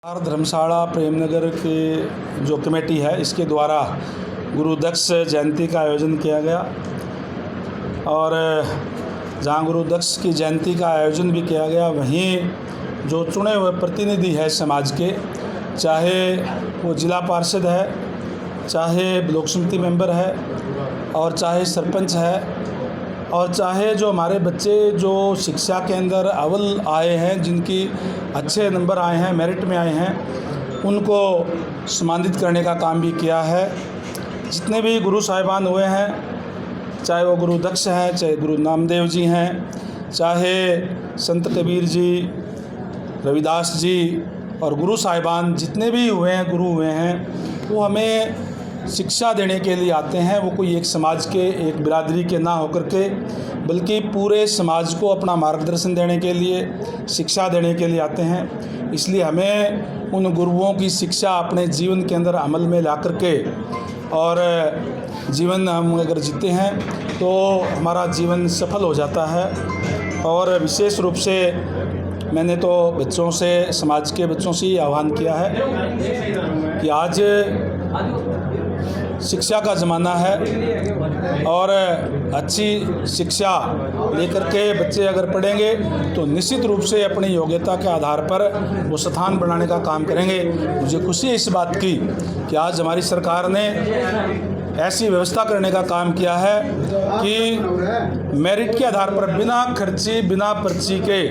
धर्मशाला प्रेमनगर की जो कमेटी है इसके द्वारा गुरु दक्ष जयंती का आयोजन किया गया और जहां गुरु दक्ष की जयंती का आयोजन भी किया गया, वहीं जो चुने हुए प्रतिनिधि है समाज के, चाहे वो जिला पार्षद है, चाहे ब्लॉक समिति मेंबर है और चाहे सरपंच है और चाहे जो हमारे बच्चे जो शिक्षा के अंदर अव्वल आए हैं, जिनकी अच्छे नंबर आए हैं, मेरिट में आए हैं, उनको सम्मानित करने का काम भी किया है। जितने भी गुरु साहिबान हुए हैं, चाहे वो गुरु दक्ष हैं, चाहे गुरु नामदेव जी हैं, चाहे संत कबीर जी, रविदास जी और गुरु साहिबान जितने भी हुए हैं, गुरु हुए हैं, वो हमें शिक्षा देने के लिए आते हैं। वो कोई एक समाज के, एक बिरादरी के ना होकर के, बल्कि पूरे समाज को अपना मार्गदर्शन देने के लिए, शिक्षा देने के लिए आते हैं। इसलिए हमें उन गुरुओं की शिक्षा अपने जीवन के अंदर अमल में ला करके और जीवन हम अगर जीते हैं तो हमारा जीवन सफल हो जाता है। और विशेष रूप से मैंने तो बच्चों से, समाज के बच्चों से ही आह्वान किया है कि आज शिक्षा का ज़माना है और अच्छी शिक्षा लेकर के बच्चे अगर पढ़ेंगे तो निश्चित रूप से अपनी योग्यता के आधार पर वो स्थान बनाने का काम करेंगे। मुझे खुशी है इस बात की कि आज हमारी सरकार ने ऐसी व्यवस्था करने का काम किया है कि मेरिट के आधार पर बिना खर्ची, बिना पर्ची के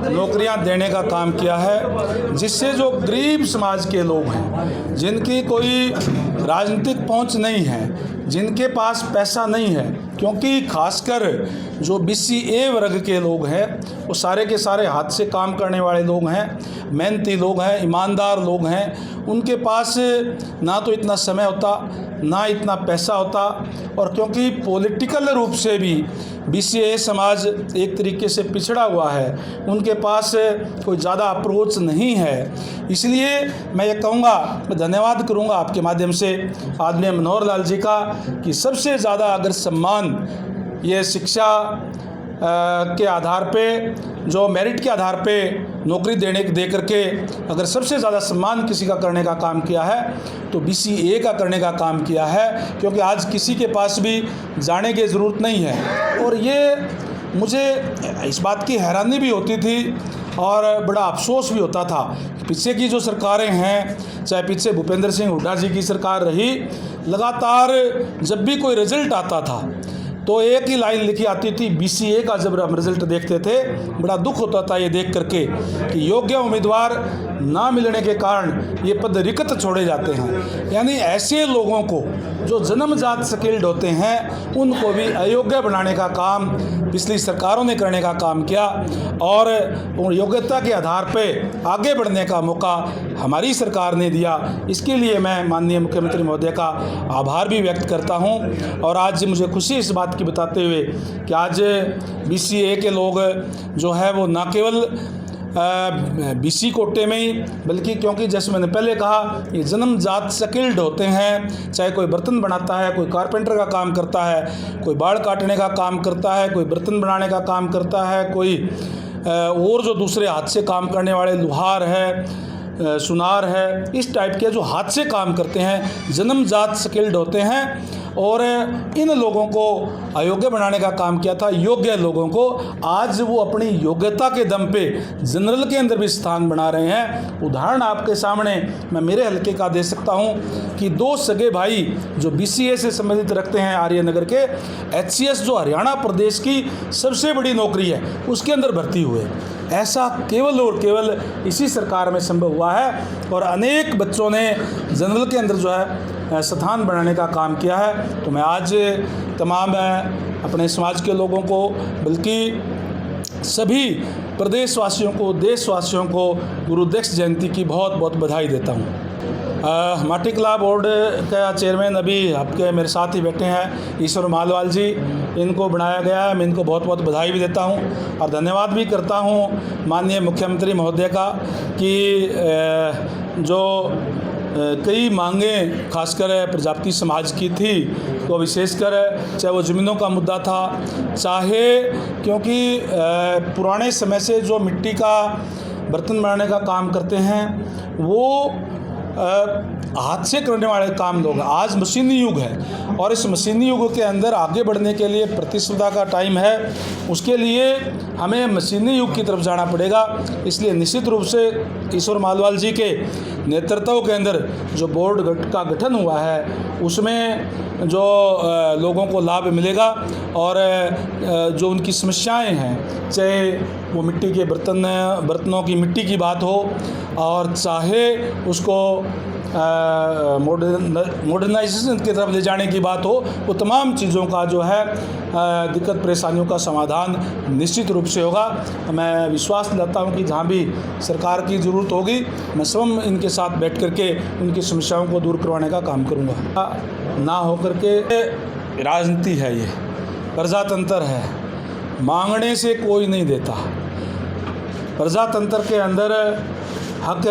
नौकरियां देने का काम किया है, जिससे जो गरीब समाज के लोग हैं, जिनकी कोई राजनीतिक पहुंच नहीं है, जिनके पास पैसा नहीं है, क्योंकि खासकर जो BCA वर्ग के लोग हैं वो सारे के सारे हाथ से काम करने वाले लोग हैं, मेहनती लोग हैं, ईमानदार लोग हैं, उनके पास ना तो इतना समय होता, ना इतना पैसा होता। और क्योंकि पॉलिटिकल रूप से भी BCA समाज एक तरीके से पिछड़ा हुआ है, उनके पास कोई ज़्यादा अप्रोच नहीं है। इसलिए मैं ये कहूँगा, मैं धन्यवाद करूँगा आपके माध्यम से आदरणीय मनोहर लाल जी का कि सबसे ज़्यादा अगर सम्मान ये शिक्षा के आधार पे, जो मेरिट के आधार पे नौकरी दे करके अगर सबसे ज़्यादा सम्मान किसी का करने का काम किया है तो BCA का करने का काम किया है, क्योंकि आज किसी के पास भी जाने की ज़रूरत नहीं है। और ये मुझे इस बात की हैरानी भी होती थी और बड़ा अफसोस भी होता था। पीछे की जो सरकारें हैं, चाहे पीछे भूपेंद्र सिंह हुड्डा जी की सरकार रही, लगातार जब भी कोई रिजल्ट आता था तो एक ही लाइन लिखी आती थी BCA का। जब हम रिजल्ट देखते थे बड़ा दुख होता था ये देख करके कि योग्य उम्मीदवार ना मिलने के कारण ये पद रिक्त छोड़े जाते हैं। यानी ऐसे लोगों को जो जन्मजात स्किल्ड होते हैं उनको भी अयोग्य बनाने का काम पिछली सरकारों ने करने का काम किया और उन योग्यता के आधार पर आगे बढ़ने का मौका हमारी सरकार ने दिया। इसके लिए मैं माननीय मुख्यमंत्री महोदय का आभार भी व्यक्त करता हूं। और आज मुझे खुशी इस बात की बताते हुए कि आज BCA के लोग जो है वो ना केवल BC कोटे में ही, बल्कि क्योंकि जैसे मैंने पहले कहा ये जन्मजात स्किल्ड होते हैं, चाहे कोई बर्तन बनाता है, कोई कारपेंटर का काम करता है, कोई बाल काटने का काम करता है, कोई बर्तन बनाने का काम करता है, कोई और जो दूसरे हाथ से काम करने वाले लुहार है, सुनार है, इस टाइप के जो हाथ से काम करते हैं, जन्मजात स्किल्ड होते हैं। और इन लोगों को अयोग्य बनाने का काम किया था। योग्य लोगों को आज वो अपनी योग्यता के दम पे जनरल के अंदर भी स्थान बना रहे हैं। उदाहरण आपके सामने मैं मेरे हल्के का दे सकता हूं कि 2 सगे भाई जो BCA से संबंधित रखते हैं आर्यनगर के, HCS जो हरियाणा प्रदेश की सबसे बड़ी नौकरी है उसके अंदर भर्ती हुए। ऐसा केवल और केवल इसी सरकार में संभव हुआ है और अनेक बच्चों ने जनरल के अंदर जो है स्थान बनाने का काम किया है। तो मैं आज तमाम अपने समाज के लोगों को, बल्कि सभी प्रदेशवासियों को, देशवासियों को गुरु दक्ष जयंती की बहुत बहुत बधाई देता हूँ। माटी कला बोर्ड का चेयरमैन अभी आपके मेरे साथ ही बैठे हैं, ईश्वर मालवाल जी, इनको बनाया गया है। मैं इनको बहुत बहुत बधाई भी देता हूं और धन्यवाद भी करता हूं माननीय मुख्यमंत्री महोदय का कि जो कई मांगें खासकर प्रजापति समाज की थी, तो विशेषकर चाहे वो ज़मीनों का मुद्दा था, चाहे क्योंकि पुराने समय से जो मिट्टी का बर्तन बनाने का काम करते हैं वो हाथ से करने वाले काम लोग। आज मशीनी युग है और इस मशीनी युग के अंदर आगे बढ़ने के लिए प्रतिस्पर्धा का टाइम है, उसके लिए हमें मशीनी युग की तरफ जाना पड़ेगा। इसलिए निश्चित रूप से ईश्वर मालवाल जी के नेतृत्व के अंदर जो बोर्ड का गठन हुआ है उसमें जो लोगों को लाभ मिलेगा और जो उनकी समस्याएं हैं, चाहे वो मिट्टी के बर्तनों की मिट्टी की बात हो और चाहे उसको मॉडर्नाइजेशन की तरफ ले जाने की बात हो, वो तमाम चीज़ों का जो है दिक्कत परेशानियों का समाधान निश्चित रूप से होगा। मैं विश्वास दिलाता हूँ कि जहाँ भी सरकार की ज़रूरत होगी मैं स्वयं इनके साथ बैठ करके उनकी समस्याओं को दूर करवाने का काम करूँगा। ना हो करके राजनीति है, ये प्रजातंत्र है, मांगने से कोई नहीं देता। प्रजातंत्र के अंदर हक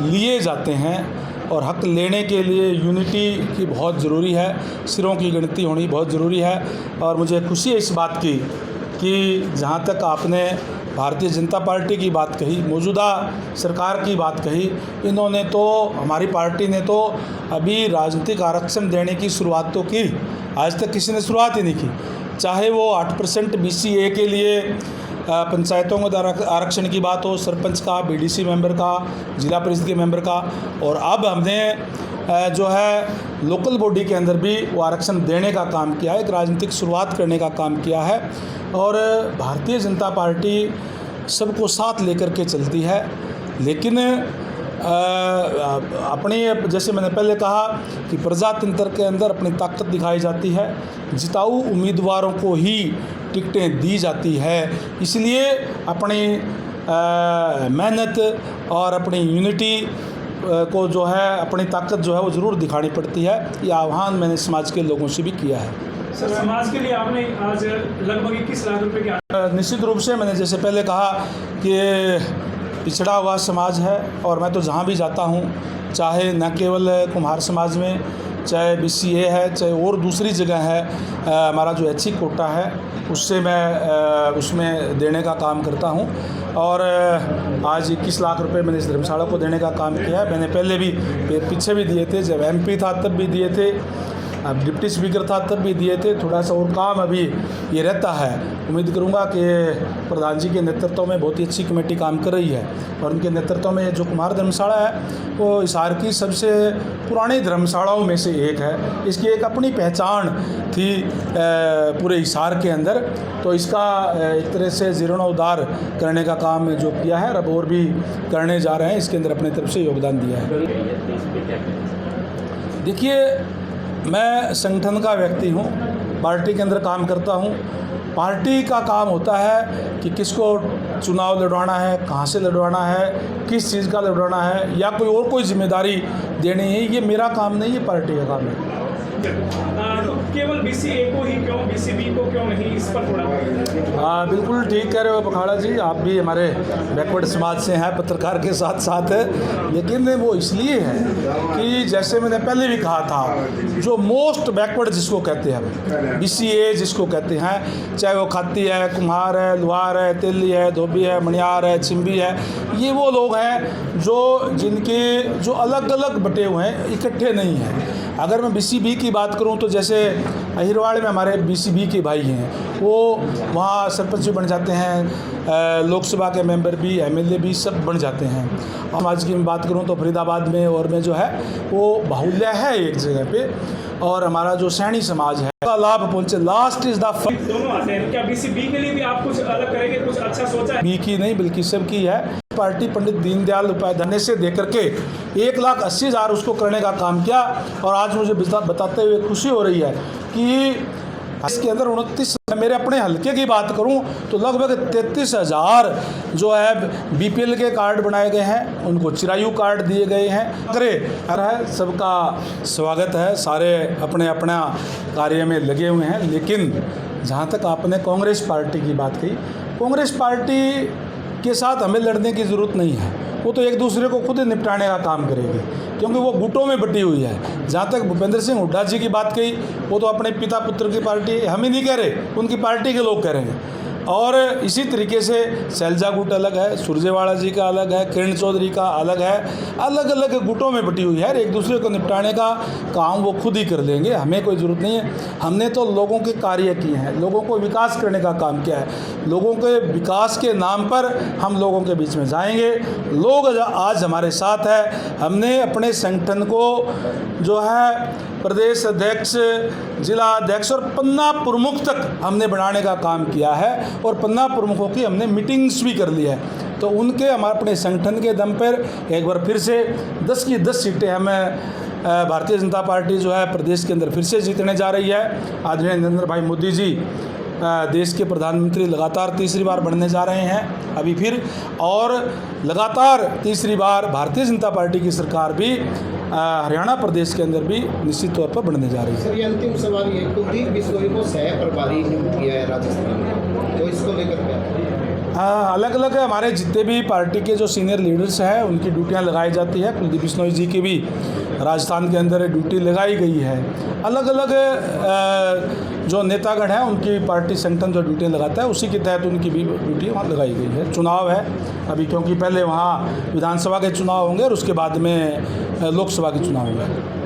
लिए जाते हैं और हक लेने के लिए यूनिटी की बहुत ज़रूरी है, सिरों की गिनती होनी बहुत ज़रूरी है। और मुझे खुशी है इस बात की कि जहाँ तक आपने भारतीय जनता पार्टी की बात कही, मौजूदा सरकार की बात कही, इन्होंने तो, हमारी पार्टी ने तो अभी राजनीतिक आरक्षण देने की शुरुआत तो की, आज तक किसी ने शुरुआत ही नहीं की। चाहे वो 8% BCA के लिए पंचायतों के द्वारा आरक्षण की बात हो, सरपंच का, BDC मेंबर का, जिला परिषद के मेंबर का, और अब हमने जो है लोकल बॉडी के अंदर भी वो आरक्षण देने का काम किया है, एक राजनीतिक शुरुआत करने का काम किया है। और भारतीय जनता पार्टी सबको साथ लेकर के चलती है, लेकिन अपनी, जैसे मैंने पहले कहा कि प्रजातंत्र के अंदर अपनी ताकत दिखाई जाती है, जिताऊ उम्मीदवारों को ही टिकटें दी जाती है। इसलिए अपनी मेहनत और अपनी यूनिटी को जो है, अपनी ताकत जो है वो ज़रूर दिखानी पड़ती है। ये आह्वान मैंने समाज के लोगों से भी किया है। सर, समाज के लिए आपने आज लगभग 21 लाख रुपए की, निश्चित रूप से मैंने जैसे पहले कहा कि पिछड़ा हुआ समाज है और मैं तो जहाँ भी जाता हूँ, चाहे न केवल कुम्हार समाज में, चाहे BCA है, चाहे और दूसरी जगह है, हमारा जो HC कोटा है उससे मैं उसमें देने का काम करता हूँ। और आज 21 लाख रुपए मैंने इस धर्मशाला को देने का काम किया है। मैंने पहले भी, पीछे भी दिए थे, जब MP था तब भी दिए थे, अब डिप्टी स्पीकर था तब भी दिए थे। थोड़ा सा और काम अभी ये रहता है। उम्मीद करूंगा कि प्रधान जी के नेतृत्व में बहुत ही अच्छी कमेटी काम कर रही है और उनके नेतृत्व में जो कुम्हार धर्मशाला है वो हिसार की सबसे पुरानी धर्मशालाओं में से एक है। इसकी एक अपनी पहचान थी पूरे हिसार के अंदर, तो इसका एक तरह से जीर्णोद्धार करने का काम जो किया है, अब और भी करने जा रहे हैं, इसके अंदर अपने तरफ से योगदान दिया है। देखिए, मैं संगठन का व्यक्ति हूँ, पार्टी के अंदर काम करता हूँ। पार्टी का काम होता है कि किसको चुनाव लड़वाना है, कहाँ से लड़वाना है, किस चीज़ का लड़वाना है, या कोई जिम्मेदारी देनी है, ये मेरा काम नहीं, ये पार्टी का काम है। तो केवल BCA को ही क्यों, BCB को क्यों नहीं, इस पर थोड़ा। बिल्कुल ठीक कह रहे हो पखाड़ा जी, आप भी हमारे बैकवर्ड समाज से हैं, पत्रकार के साथ साथ है। लेकिन वो इसलिए है कि जैसे मैंने पहले भी कहा था, जो मोस्ट बैकवर्ड जिसको कहते हैं, BCA जिसको कहते हैं, चाहे वो खाती है, कुम्हार है, लुहार है, तेली है, धोबी है, मणियार है, चिंबी है, ये वो लोग हैं जिनके जो अलग अलग बटे हुए हैं, इकट्ठे नहीं हैं। अगर मैं BCB की बात करूं तो जैसे अहिरवाड़ में हमारे BCB के भाई हैं, वो वहाँ सरपंच भी बन जाते हैं, लोकसभा के मेंबर भी, MLA भी सब बन जाते हैं। समाज की मैं बात करूं तो फरीदाबाद में और में जो है वो बाहुल्य है एक जगह पे, और हमारा जो सैनी समाज है का लाभ पहुँचे। लास्ट इज द दोनों आते हैं। क्या BCB के लिए भी आप कुछ अलग करेंगे, कुछ अच्छा सोचा है? बी की नहीं बल्कि सबकी है। पार्टी पंडित दीनदयाल उपाध्याय से देकर के 1,80,000 उसको करने का काम किया, और आज मुझे बताते हुए खुशी हो रही है कि इसके अंदर 29, मेरे अपने हल्के की बात करूं तो लगभग 33,000 जो है BPL के कार्ड बनाए गए हैं, उनको चिरायु कार्ड दिए गए हैं। है सबका स्वागत है, सारे अपने अपना कार्य में लगे हुए हैं। लेकिन जहां तक आपने कांग्रेस पार्टी की बात कही, कांग्रेस पार्टी के साथ हमें लड़ने की ज़रूरत नहीं है, वो तो एक दूसरे को खुद निपटाने का काम करेगी, क्योंकि वो गुटों में बटी हुई है। जहाँ तक भूपेंद्र सिंह हुड्डा जी की बात कही, वो तो अपने पिता पुत्र की पार्टी, हम ही नहीं कह रहे, उनकी पार्टी के लोग कह रहे हैं। और इसी तरीके से शैलजा गुट अलग है, सुरजेवाला जी का अलग है, किरण चौधरी का अलग है, अलग अलग गुटों में बटी हुई है। एक दूसरे को निपटाने का काम वो खुद ही कर लेंगे, हमें कोई ज़रूरत नहीं है। हमने तो लोगों के कार्य किए हैं, लोगों को विकास करने का काम किया है। लोगों के विकास के नाम पर हम लोगों के बीच में जाएंगे। लोग आज हमारे साथ है। हमने अपने संगठन को जो है प्रदेश अध्यक्ष, जिला अध्यक्ष और पन्ना प्रमुख तक हमने बढ़ाने का काम किया है और पन्ना प्रमुखों की हमने मीटिंग्स भी कर ली है। तो उनके हमारे अपने संगठन के दम पर एक बार फिर से 10 की 10 सीटें हमें भारतीय जनता पार्टी जो है प्रदेश के अंदर फिर से जीतने जा रही है। आदरणीय नरेंद्र भाई मोदी जी देश के प्रधानमंत्री लगातार तीसरी बार बनने जा रहे हैं अभी फिर, और लगातार तीसरी बार भारतीय जनता पार्टी की सरकार भी हरियाणा प्रदेश के अंदर भी निश्चित तौर पर बनने जा रही है। सर, ये अंतिम सवाल ये, कुलदीप बिश्नोई को सह प्रभारी नियुक्त किया है राजस्थान में, तो इसको लेकर क्या? अलग अलग हमारे जितने भी पार्टी के जो सीनियर लीडर्स हैं उनकी ड्यूटियां लगाई जाती है। कुलदीप बिश्नोई जी की भी राजस्थान के अंदर ड्यूटी लगाई गई है। अलग अलग जो नेतागण हैं उनकी पार्टी संगठन जो ड्यूटियां लगाता है उसी के तहत उनकी भी ड्यूटी वहाँ लगाई गई है। चुनाव है अभी, क्योंकि पहले वहाँ विधानसभा के चुनाव होंगे और उसके बाद में लोकसभा के चुनाव होंगे।